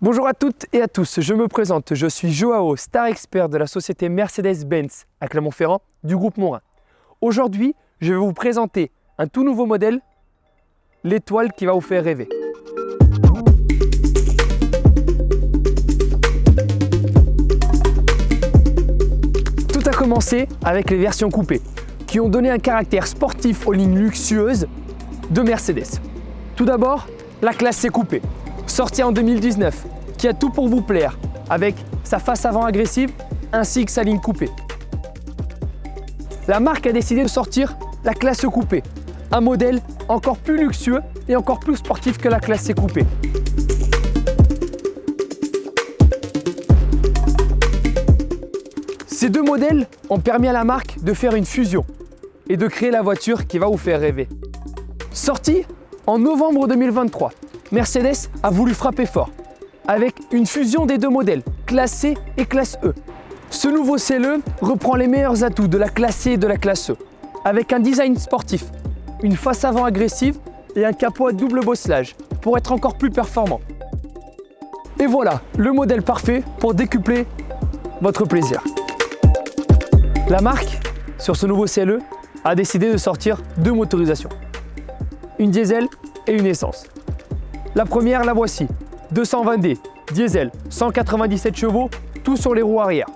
Bonjour à toutes et à tous, je me présente, je suis Joao, star expert de la société Mercedes-Benz à Clermont-Ferrand du groupe Morin. Aujourd'hui, je vais vous présenter un tout nouveau modèle, l'étoile qui va vous faire rêver. Tout a commencé avec les versions coupées, qui ont donné un caractère sportif aux lignes luxueuses de Mercedes. Tout d'abord, la classe C coupée, sortie en 2019, qui a tout pour vous plaire, avec sa face avant agressive ainsi que sa ligne coupée. La marque a décidé de sortir la classe E coupée, un modèle encore plus luxueux et encore plus sportif que la classe C coupée. Ces deux modèles ont permis à la marque de faire une fusion et de créer la voiture qui va vous faire rêver. Sortie en novembre 2023, Mercedes a voulu frapper fort avec une fusion des deux modèles, classe C et classe E. Ce nouveau CLE reprend les meilleurs atouts de la classe C et de la classe E, avec un design sportif, une face avant agressive et un capot à double bosselage pour être encore plus performant. Et voilà, le modèle parfait pour décupler votre plaisir. La marque, sur ce nouveau CLE, a décidé de sortir deux motorisations, une diesel et une essence. La première, la voici, 220D, diesel, 197 chevaux, tout sur les roues arrière.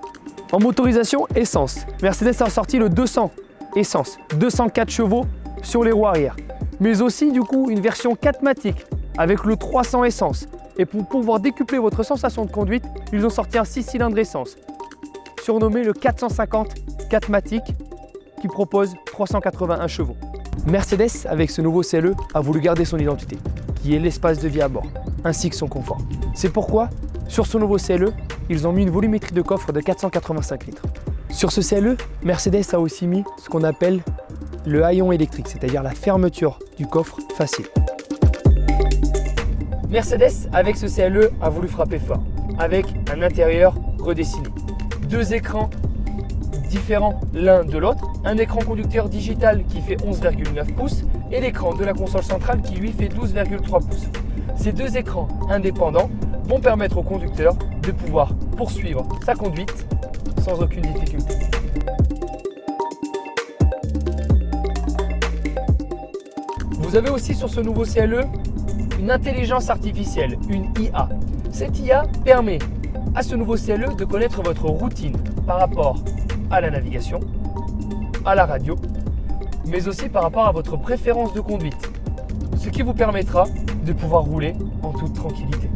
En motorisation essence, Mercedes a sorti le 200 essence, 204 chevaux sur les roues arrière. Mais aussi du coup une version 4MATIC avec le 300 essence. Et pour pouvoir décupler votre sensation de conduite, ils ont sorti un 6 cylindres essence, surnommé le 450 4MATIC, qui propose 381 chevaux. Mercedes, avec ce nouveau CLE, a voulu garder son identité, qui est l'espace de vie à bord, ainsi que son confort. C'est pourquoi, sur ce nouveau CLE, ils ont mis une volumétrie de coffre de 485 litres. Sur ce CLE, Mercedes a aussi mis ce qu'on appelle le haillon électrique, c'est-à-dire la fermeture du coffre facile. Mercedes, avec ce CLE, a voulu frapper fort, avec un intérieur redessiné. Deux écrans différents l'un de l'autre, un écran conducteur digital qui fait 11,9 pouces et l'écran de la console centrale qui lui fait 12,3 pouces. Ces deux écrans indépendants vont permettre au conducteur de pouvoir poursuivre sa conduite sans aucune difficulté. Vous avez aussi sur ce nouveau CLE une intelligence artificielle, une IA. Cette IA permet à ce nouveau CLE de connaître votre routine par rapport à la navigation, à la radio, mais aussi par rapport à votre préférence de conduite, ce qui vous permettra de pouvoir rouler en toute tranquillité.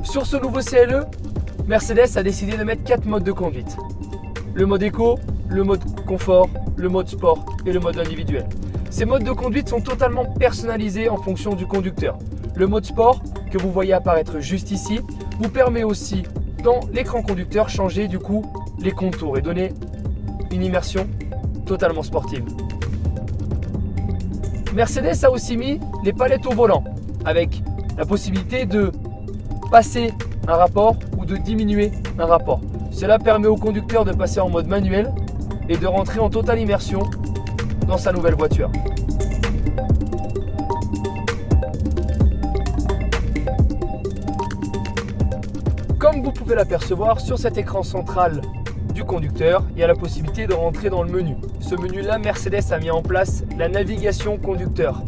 Sur ce nouveau CLE, Mercedes a décidé de mettre 4 modes de conduite. Le mode éco, le mode confort, le mode sport et le mode individuel. Ces modes de conduite sont totalement personnalisés en fonction du conducteur. Le mode sport, que vous voyez apparaître juste ici, vous permet aussi dans l'écran conducteur changer du coup les contours et donner une immersion totalement sportive. Mercedes a aussi mis les palettes au volant avec la possibilité de passer un rapport ou de diminuer un rapport. Cela permet au conducteur de passer en mode manuel et de rentrer en totale immersion dans sa nouvelle voiture. Comme vous pouvez l'apercevoir, sur cet écran central du conducteur, il y a la possibilité de rentrer dans le menu. Ce menu-là, Mercedes a mis en place la navigation conducteur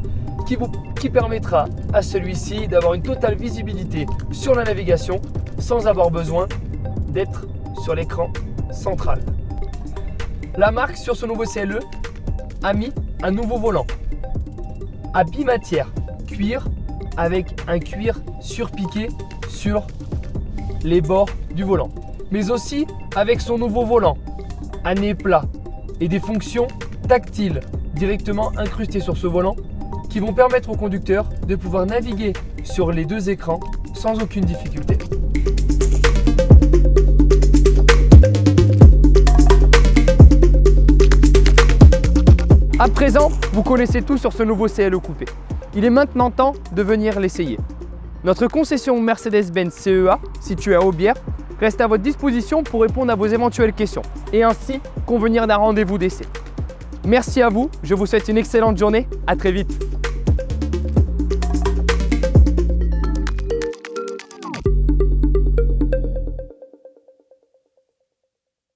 qui permettra à celui-ci d'avoir une totale visibilité sur la navigation sans avoir besoin d'être sur l'écran central. La marque, sur ce nouveau CLE, a mis un nouveau volant à bimatière cuir avec un cuir surpiqué sur les bords du volant, mais aussi avec son nouveau volant à nez plat et des fonctions tactiles directement incrustées sur ce volant qui vont permettre au conducteur de pouvoir naviguer sur les deux écrans sans aucune difficulté. À présent, vous connaissez tout sur ce nouveau CLE coupé. Il est maintenant temps de venir l'essayer. Notre concession Mercedes-Benz CEA, située à Aubière, reste à votre disposition pour répondre à vos éventuelles questions et ainsi convenir d'un rendez-vous d'essai. Merci à vous, je vous souhaite une excellente journée, à très vite.